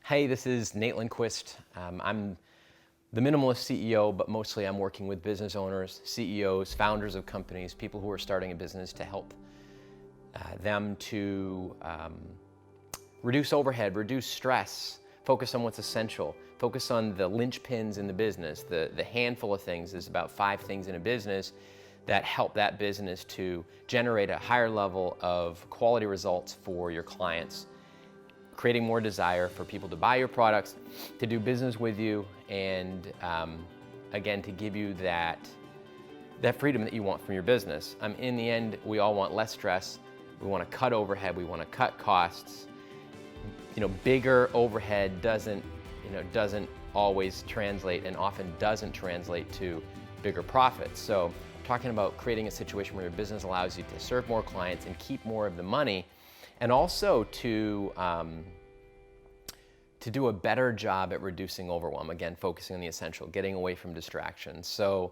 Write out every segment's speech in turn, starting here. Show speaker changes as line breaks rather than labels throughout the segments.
Hey, this is Nate Lindquist. I'm the minimalist CEO, but mostly I'm working with business owners, CEOs, founders of companies, people who are starting a business to help them to reduce overhead, reduce stress, focus on what's essential, focus on the linchpins in the business. The handful of things, there's about 5 things in a business that help that business to generate a higher level of quality results for your clients, creating more desire for people to buy your products, to do business with you, and again, to give you that freedom that you want from your business. In the end, we all want less stress. We want to cut overhead. We want to cut costs. Bigger overhead doesn't always translate, and often doesn't translate to bigger profits. So, talking about creating a situation where your business allows you to serve more clients and keep more of the money, and also to do a better job at reducing overwhelm. Again, focusing on the essential, getting away from distractions. So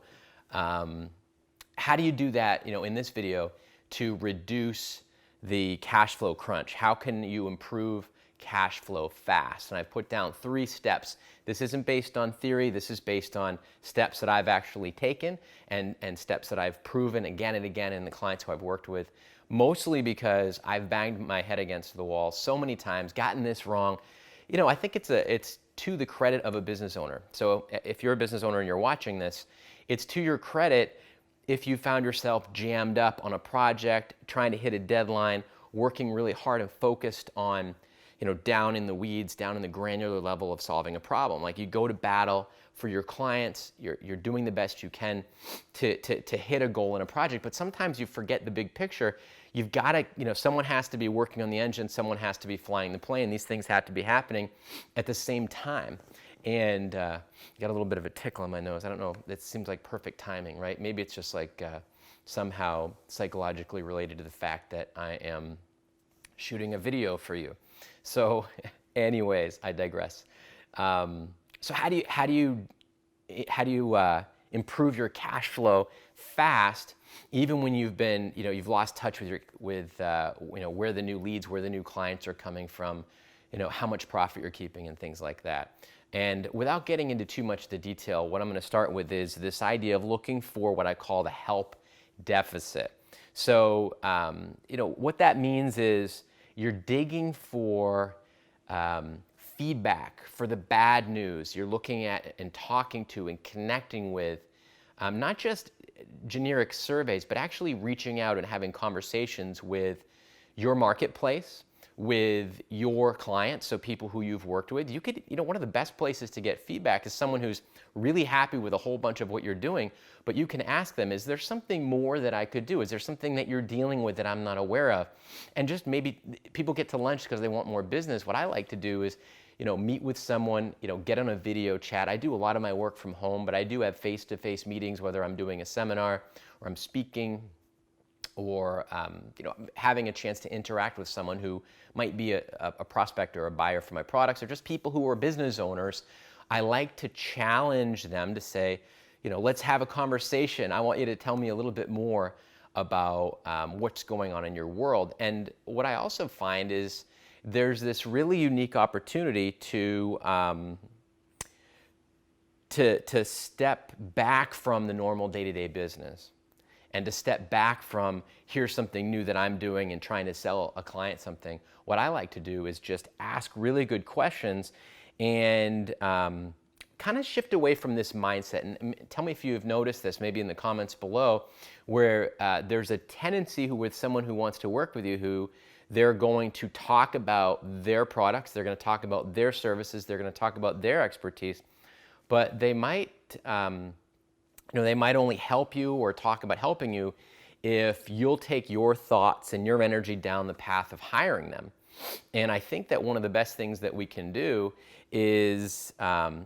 how do you do that, in this video, to reduce the cash flow crunch? How can you improve cash flow fast? And I've put down 3 steps. This isn't based on theory. This is based on steps that I've actually taken and steps that I've proven again and again in the clients who I've worked with, mostly because I've banged my head against the wall so many times, gotten this wrong. I think it's to the credit of a business owner. So if you're a business owner and you're watching this, it's to your credit if you found yourself jammed up on a project, trying to hit a deadline, working really hard and focused on, down in the weeds, down in the granular level of solving a problem. Like, you go to battle for your clients, you're doing the best you can to hit a goal in a project, but sometimes you forget the big picture. You've got to, someone has to be working on the engine, someone has to be flying the plane. These things have to be happening at the same time. And got a little bit of a tickle on my nose. I don't know, it seems like perfect timing, right? Maybe it's just like somehow psychologically related to the fact that I am shooting a video for you. So anyways, I digress. So how do you improve your cash flow fast, even when you've been, you've lost touch with where the new leads, where the new clients are coming from, how much profit you're keeping and things like that. And without getting into too much of the detail, what I'm going to start with is this idea of looking for what I call the help deficit. So, what that means is you're digging for feedback, for the bad news. You're looking at and talking to and connecting with not just generic surveys, but actually reaching out and having conversations with your marketplace, with your clients, so people who you've worked with. You could, one of the best places to get feedback is someone who's really happy with a whole bunch of what you're doing, but you can ask them, is there something more that I could do? Is there something that you're dealing with that I'm not aware of? And just maybe people get to lunch because they want more business. What I like to do is, meet with someone, get on a video chat. I do a lot of my work from home, but I do have face-to-face meetings, whether I'm doing a seminar or I'm speaking, or having a chance to interact with someone who might be a prospect or a buyer for my products, or just people who are business owners. I like to challenge them to say, let's have a conversation. I want you to tell me a little bit more about what's going on in your world. And what I also find is there's this really unique opportunity to step back from the normal day-to-day business, and to step back from, here's something new that I'm doing and trying to sell a client something. What I like to do is just ask really good questions and kind of shift away from this mindset. And tell me if you've noticed this, maybe in the comments below, where there's a tendency with someone who wants to work with you, who they're going to talk about their products, they're going to talk about their services, they're going to talk about their expertise, but they might they might only help you or talk about helping you if you'll take your thoughts and your energy down the path of hiring them. And I think that one of the best things that we can do is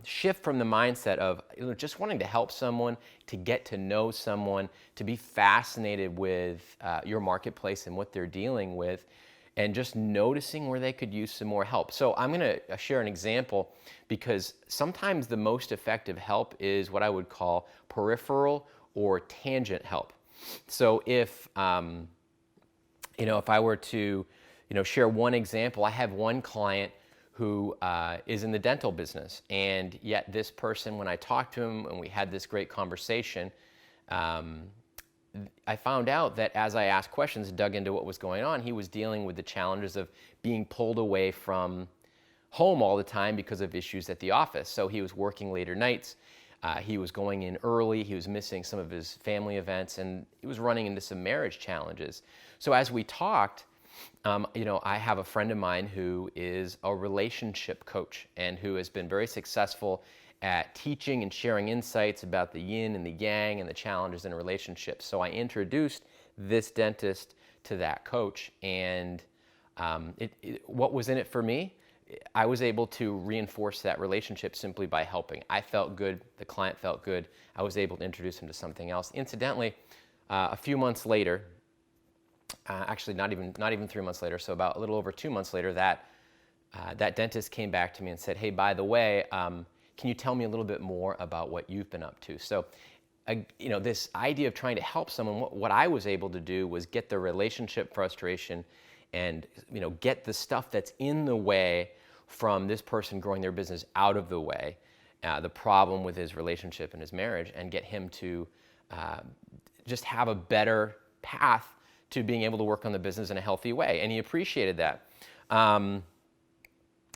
shift from the mindset of just wanting to help someone, to get to know someone, to be fascinated with your marketplace and what they're dealing with, and just noticing where they could use some more help. So I'm going to share an example, because sometimes the most effective help is what I would call peripheral or tangent help. So if if I were to share one example, I have one client who is in the dental business. And yet this person, when I talked to him and we had this great conversation, I found out that as I asked questions, dug into what was going on, he was dealing with the challenges of being pulled away from home all the time because of issues at the office. So he was working later nights, he was going in early, he was missing some of his family events, and he was running into some marriage challenges. So as we talked, I have a friend of mine who is a relationship coach and who has been very successful at teaching and sharing insights about the yin and the yang and the challenges in relationships. So I introduced this dentist to that coach, and what was in it for me? I was able to reinforce that relationship simply by helping. I felt good, the client felt good, I was able to introduce him to something else. Incidentally, a few months later, actually not even 3 months later, so about a little over 2 months later, that dentist came back to me and said, hey, by the way, can you tell me a little bit more about what you've been up to? So, this idea of trying to help someone, what I was able to do was get the relationship frustration and, get the stuff that's in the way from this person growing their business out of the way, the problem with his relationship and his marriage, and get him to just have a better path to being able to work on the business in a healthy way. And he appreciated that.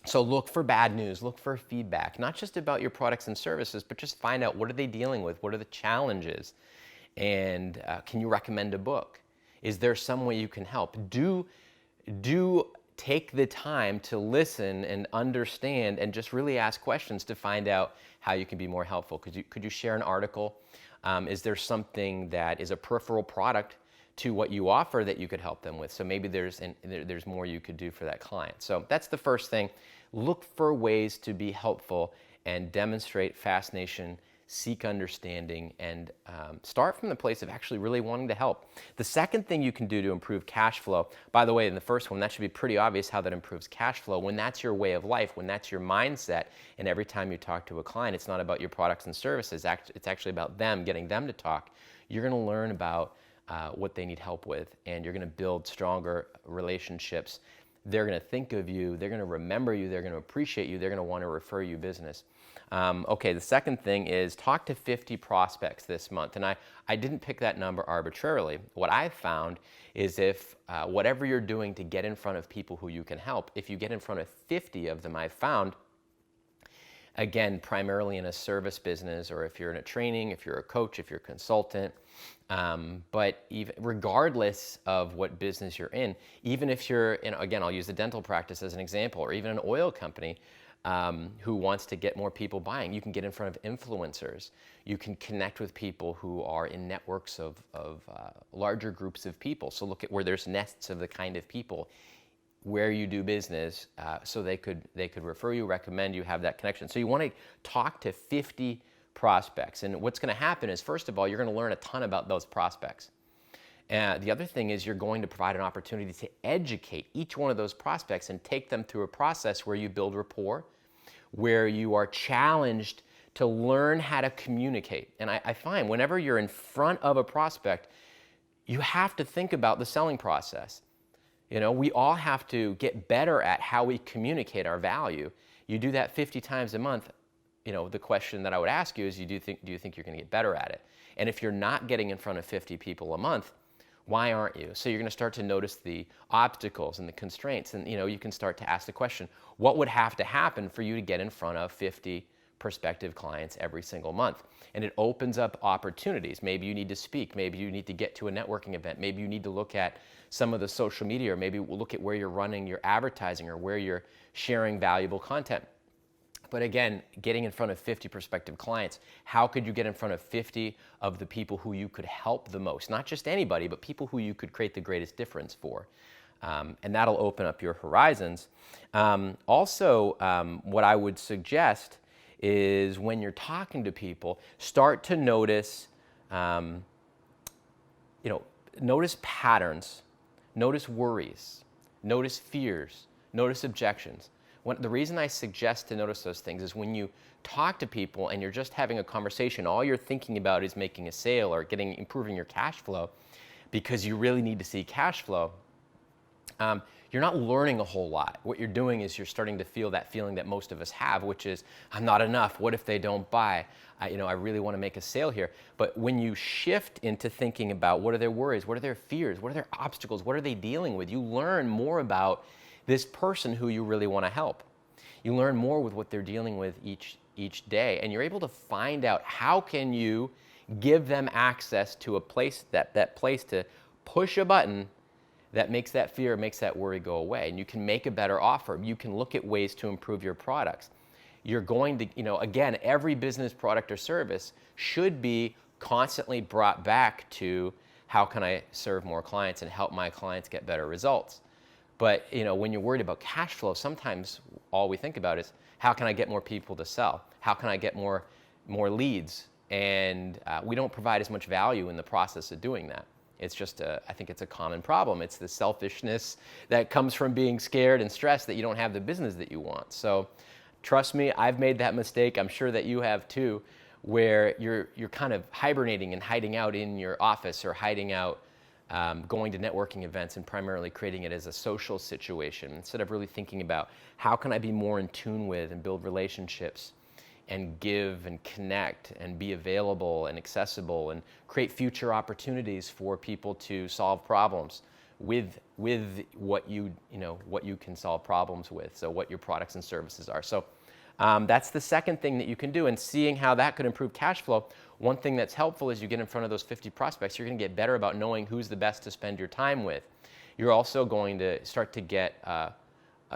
So look for bad news, look for feedback, not just about your products and services, but just find out what are they dealing with, what are the challenges, and can you recommend a book? Is there some way you can help? Do take the time to listen and understand and just really ask questions to find out how you can be more helpful. Could you share an article? Is there something that is a peripheral product to what you offer that you could help them with? So maybe there's more you could do for that client. So that's the first thing. Look for ways to be helpful and demonstrate fascination, seek understanding, and start from the place of actually really wanting to help. The second thing you can do to improve cash flow, by the way, in the first one, that should be pretty obvious how that improves cash flow. When that's your way of life, when that's your mindset, and every time you talk to a client, it's not about your products and services, it's actually about them, getting them to talk, you're gonna learn about what they need help with, and you're going to build stronger relationships. They're going to think of you, they're going to remember you, they're going to appreciate you, they're going to want to refer you business. Okay, the second thing is talk to 50 prospects this month, and I didn't pick that number arbitrarily. What I've found is if whatever you're doing to get in front of people who you can help, if you get in front of 50 of them, I've found, again, primarily in a service business, or if you're in a training, if you're a coach, if you're a consultant, but even regardless of what business you're in, even if you're in, again, I'll use the dental practice as an example, or even an oil company who wants to get more people buying, you can get in front of influencers. You can connect with people who are in networks of larger groups of people. So look at where there's nests of the kind of people where you do business, so they could refer you, recommend you, have that connection. So you want to talk to 50 prospects, and what's going to happen is, first of all, you're going to learn a ton about those prospects. The other thing is you're going to provide an opportunity to educate each one of those prospects and take them through a process where you build rapport, where you are challenged to learn how to communicate. And I find whenever you're in front of a prospect, you have to think about the selling process. We all have to get better at how we communicate our value. You do that 50 times a month, the question that I would ask you is, do you think you're going to get better at it? And if you're not getting in front of 50 people a month, why aren't you? So you're going to start to notice the obstacles and the constraints, and you can start to ask the question, what would have to happen for you to get in front of 50 prospective clients every single month? And it opens up opportunities. Maybe you need to speak, maybe you need to get to a networking event, maybe you need to look at some of the social media, or maybe we'll look at where you're running your advertising or where you're sharing valuable content. But again, getting in front of 50 prospective clients, how could you get in front of 50 of the people who you could help the most? Not just anybody, but people who you could create the greatest difference for. And that'll open up your horizons. Also, what I would suggest is when you're talking to people, start to notice, notice patterns, notice worries, notice fears, notice objections. The reason I suggest to notice those things is when you talk to people and you're just having a conversation, all you're thinking about is making a sale or improving your cash flow, because you really need to see cash flow. you're not learning a whole lot. What you're doing is you're starting to feel that feeling that most of us have, which is, I'm not enough. What if they don't buy? I really want to make a sale here. But when you shift into thinking about what are their worries, what are their fears, what are their obstacles, what are they dealing with, you learn more about this person who you really want to help. You learn more with what they're dealing with each day, and you're able to find out how can you give them access to a place, that place to push a button that makes that fear, makes that worry go away. And you can make a better offer. You can look at ways to improve your products. You're going to, again, every business, product, or service should be constantly brought back to how can I serve more clients and help my clients get better results. But when you're worried about cash flow, sometimes all we think about is how can I get more people to sell? How can I get more leads? And we don't provide as much value in the process of doing that. It's just, I think it's a common problem. It's the selfishness that comes from being scared and stressed that you don't have the business that you want. So trust me, I've made that mistake. I'm sure that you have too, where you're kind of hibernating and hiding out in your office, or hiding out, going to networking events and primarily creating it as a social situation, instead of really thinking about how can I be more in tune with and build relationships and give and connect and be available and accessible and create future opportunities for people to solve problems with what you can solve problems with. So what your products and services are. So that's the second thing that you can do, and seeing how that could improve cash flow. One thing that's helpful is you get in front of those 50 prospects, you're going to get better about knowing who's the best to spend your time with. You're also going to start to get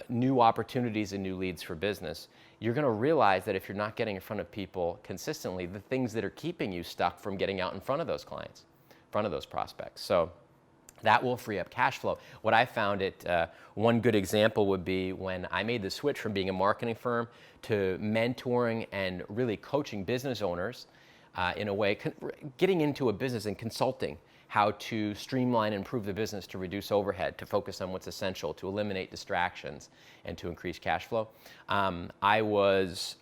new opportunities and new leads for business. You're going to realize that if you're not getting in front of people consistently, the things that are keeping you stuck from getting out in front of those clients, in front of those prospects. So that will free up cash flow. What I found one good example would be when I made the switch from being a marketing firm to mentoring and really coaching business owners in a way, getting into a business and consulting how to streamline and improve the business, to reduce overhead, to focus on what's essential, to eliminate distractions, and to increase cash flow. I was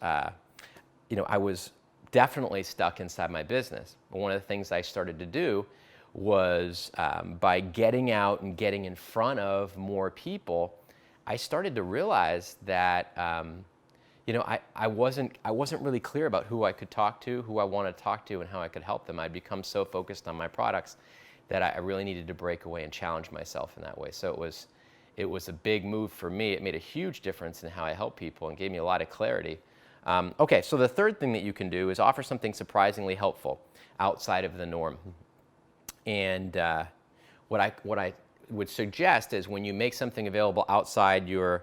definitely stuck inside my business. But one of the things I started to do was by getting out and getting in front of more people, I started to realize that I wasn't really clear about who I could talk to, who I wanted to talk to, and how I could help them. I'd become so focused on my products that I really needed to break away and challenge myself in that way. So it was a big move for me. It made a huge difference in how I help people and gave me a lot of clarity. Okay, so the third thing that you can do is offer something surprisingly helpful outside of the norm. And what I would suggest is when you make something available outside your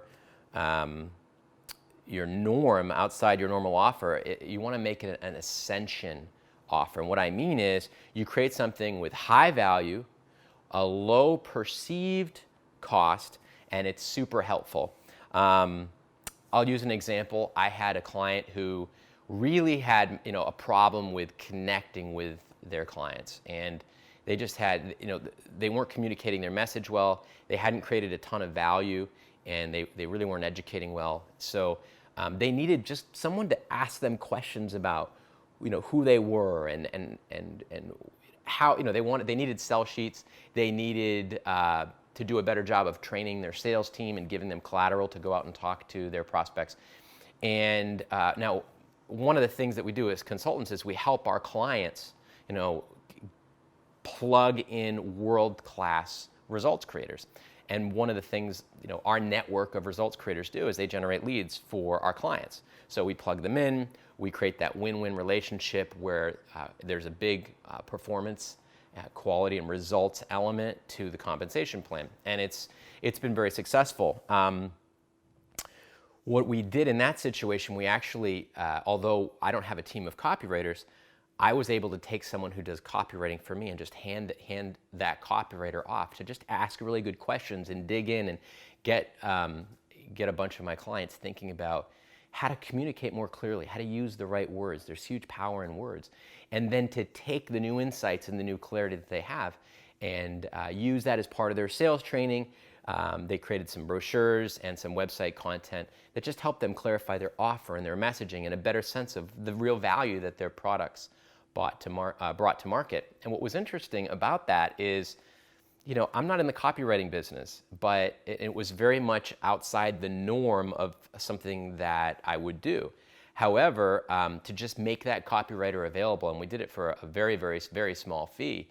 norm, outside your normal offer, you want to make it an ascension offer. And what I mean is you create something with high value, a low perceived cost, and it's super helpful. I'll use an example. I had a client who really had a problem with connecting with their clients, and they just had, they weren't communicating their message well. They hadn't created a ton of value, and they really weren't educating well. So they needed just someone to ask them questions about, who they were and how, they needed sell sheets. They needed to do a better job of training their sales team and giving them collateral to go out and talk to their prospects. And now, one of the things that we do as consultants is we help our clients, plug in world-class results creators. And one of the things, our network of results creators do is they generate leads for our clients. So we plug them in, we create that win-win relationship where there's a big performance, quality, and results element to the compensation plan. And it's been very successful. What we did in that situation, we actually, although I don't have a team of copywriters, I was able to take someone who does copywriting for me and just hand that copywriter off to just ask really good questions and dig in and get a bunch of my clients thinking about how to communicate more clearly, how to use the right words. There's huge power in words. And then to take the new insights and the new clarity that they have and use that as part of their sales training. They created some brochures and some website content that just helped them clarify their offer and their messaging and a better sense of the real value that their products brought to market. And what was interesting about that is, I'm not in the copywriting business, but it was very much outside the norm of something that I would do. However, to just make that copywriter available, and we did it for a very, very, very small fee,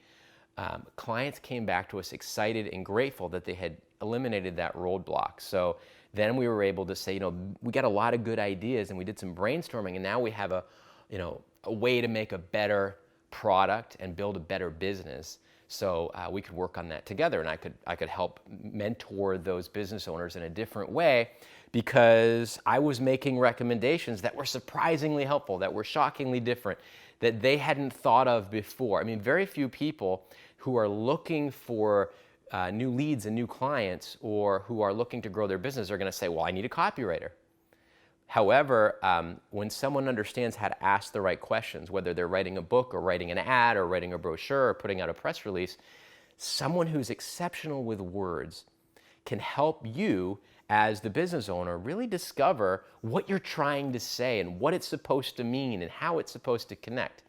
clients came back to us excited and grateful that they had eliminated that roadblock. So then we were able to say, we got a lot of good ideas, and we did some brainstorming, and now we have a way to make a better product and build a better business. So we could work on that together, and I could help mentor those business owners in a different way, because I was making recommendations that were surprisingly helpful, that were shockingly different, that they hadn't thought of before. I mean, very few people who are looking for new leads and new clients, or who are looking to grow their business, are going to say, well, I need a copywriter. However, when someone understands how to ask the right questions, whether they're writing a book or writing an ad or writing a brochure or putting out a press release, someone who's exceptional with words can help you as the business owner really discover what you're trying to say and what it's supposed to mean and how it's supposed to connect.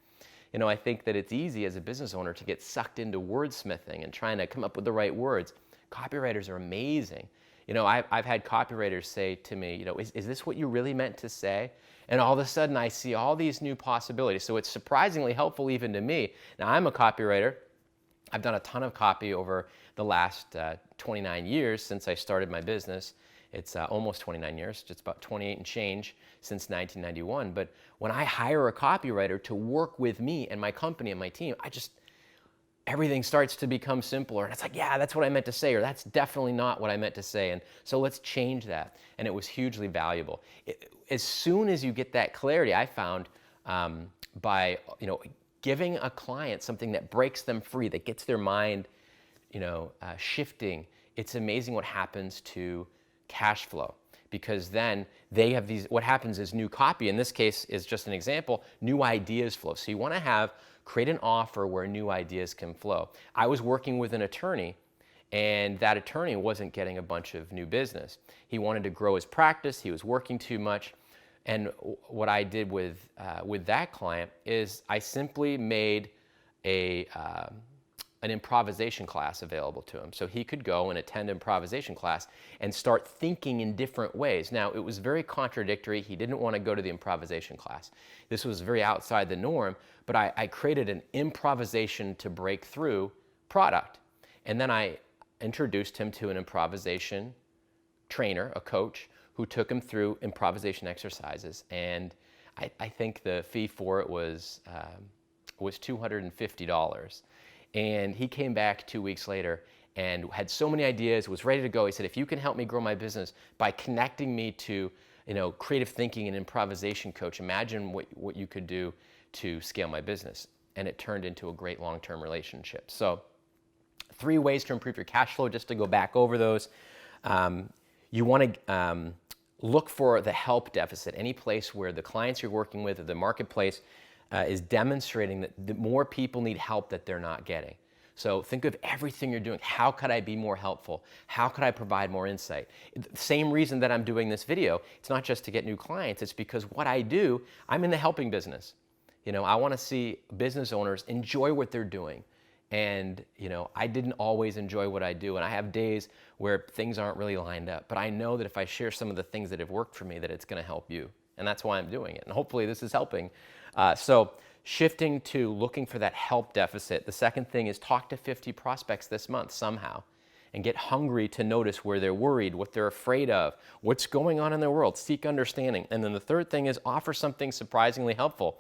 I think that it's easy as a business owner to get sucked into wordsmithing and trying to come up with the right words. Copywriters are amazing. I've had copywriters say to me, is this what you really meant to say? And all of a sudden I see all these new possibilities. So it's surprisingly helpful even to me. Now, I'm a copywriter. I've done a ton of copy over the last 29 years since I started my business. It's almost 29 years, just about 28 and change since 1991. But when I hire a copywriter to work with me and my company and my team, everything starts to become simpler. And it's like, yeah, that's what I meant to say, or that's definitely not what I meant to say. And so let's change that. And it was hugely valuable. As soon as you get that clarity, I found by giving a client something that breaks them free, that gets their mind shifting, it's amazing what happens to cash flow. Because then they have what happens is new copy, in this case is just an example, new ideas flow. So you want to create an offer where new ideas can flow. I was working with an attorney, and that attorney wasn't getting a bunch of new business. He wanted to grow his practice, he was working too much, and what I did with that client is I simply made an improvisation class available to him. So he could go and attend improvisation class and start thinking in different ways. Now, it was very contradictory. He didn't want to go to the improvisation class. This was very outside the norm, but I created an improvisation to break through product. And then I introduced him to an improvisation trainer, a coach, who took him through improvisation exercises. And I think the fee for it was $250. And he came back 2 weeks later and had so many ideas, was ready to go. He said, if you can help me grow my business by connecting me to creative thinking and improvisation coach, imagine what you could do to scale my business. And it turned into a great long-term relationship. So 3 ways to improve your cash flow, just to go back over those. You want to look for the help deficit, any place where the clients you're working with or the marketplace is demonstrating that the more people need help that they're not getting. So think of everything you're doing. How could I be more helpful? How could I provide more insight? The same reason that I'm doing this video, it's not just to get new clients, it's because what I do, I'm in the helping business. I want to see business owners enjoy what they're doing. And, I didn't always enjoy what I do. And I have days where things aren't really lined up. But I know that if I share some of the things that have worked for me, that it's going to help you. And that's why I'm doing it. And hopefully this is helping. So shifting to looking for that help deficit. The second thing is talk to 50 prospects this month somehow and get hungry to notice where they're worried, what they're afraid of, what's going on in their world. Seek understanding. And then the third thing is offer something surprisingly helpful.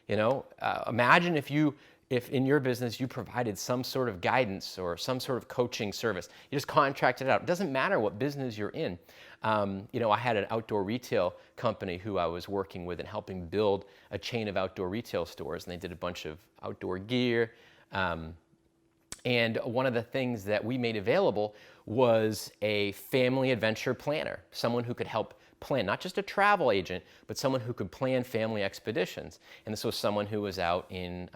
Imagine if in your business you provided some sort of guidance or some sort of coaching service. You just contracted it out. It doesn't matter what business you're in. I had an outdoor retail company who I was working with and helping build a chain of outdoor retail stores, and they did a bunch of outdoor gear. And one of the things that we made available was a family adventure planner, someone who could help plan, not just a travel agent, but someone who could plan family expeditions. And this was someone who was out in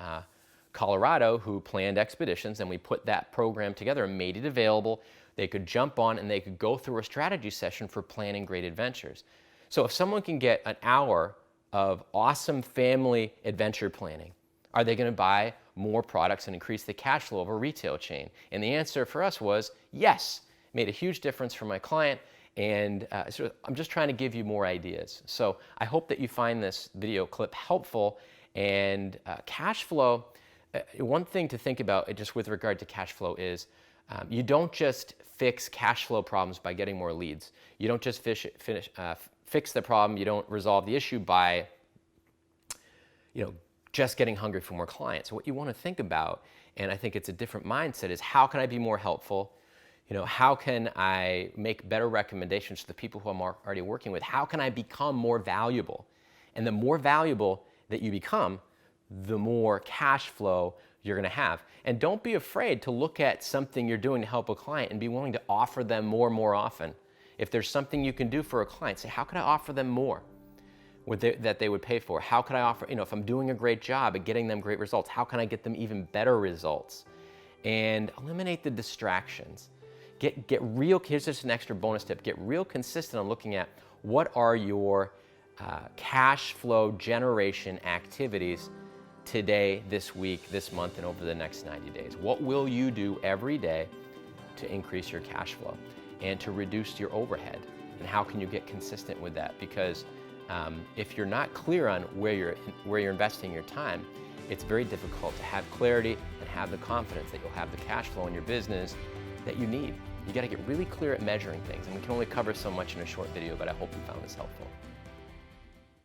Colorado who planned expeditions, and we put that program together and made it available. They could jump on and they could go through a strategy session for planning great adventures. So if someone can get an hour of awesome family adventure planning, are they going to buy more products and increase the cash flow of a retail chain? And the answer for us was yes. It made a huge difference for my client, and so I'm just trying to give you more ideas. So I hope that you find this video clip helpful. And cash flow, one thing to think about just with regard to cash flow is you don't just fix cash flow problems by getting more leads. You don't just fix the problem. You don't resolve the issue by just getting hungry for more clients. What you want to think about, and I think it's a different mindset, is how can I be more helpful? How can I make better recommendations to the people who I'm already working with? How can I become more valuable? And the more valuable that you become, the more cash flow you're going to have. And don't be afraid to look at something you're doing to help a client and be willing to offer them more often. If there's something you can do for a client, say, how can I offer them more that they would pay for? How can I offer, if I'm doing a great job at getting them great results, how can I get them even better results? And eliminate the distractions. Get real, here's just an extra bonus tip, get real consistent on looking at what are your cash flow generation activities today, this week, this month, and over the next 90 days. What will you do every day to increase your cash flow and to reduce your overhead? And how can you get consistent with that? Because if you're not clear on where you're investing your time, it's very difficult to have clarity and have the confidence that you'll have the cash flow in your business that you need. You got to get really clear at measuring things, and we can only cover so much in a short video, but I hope you found this helpful.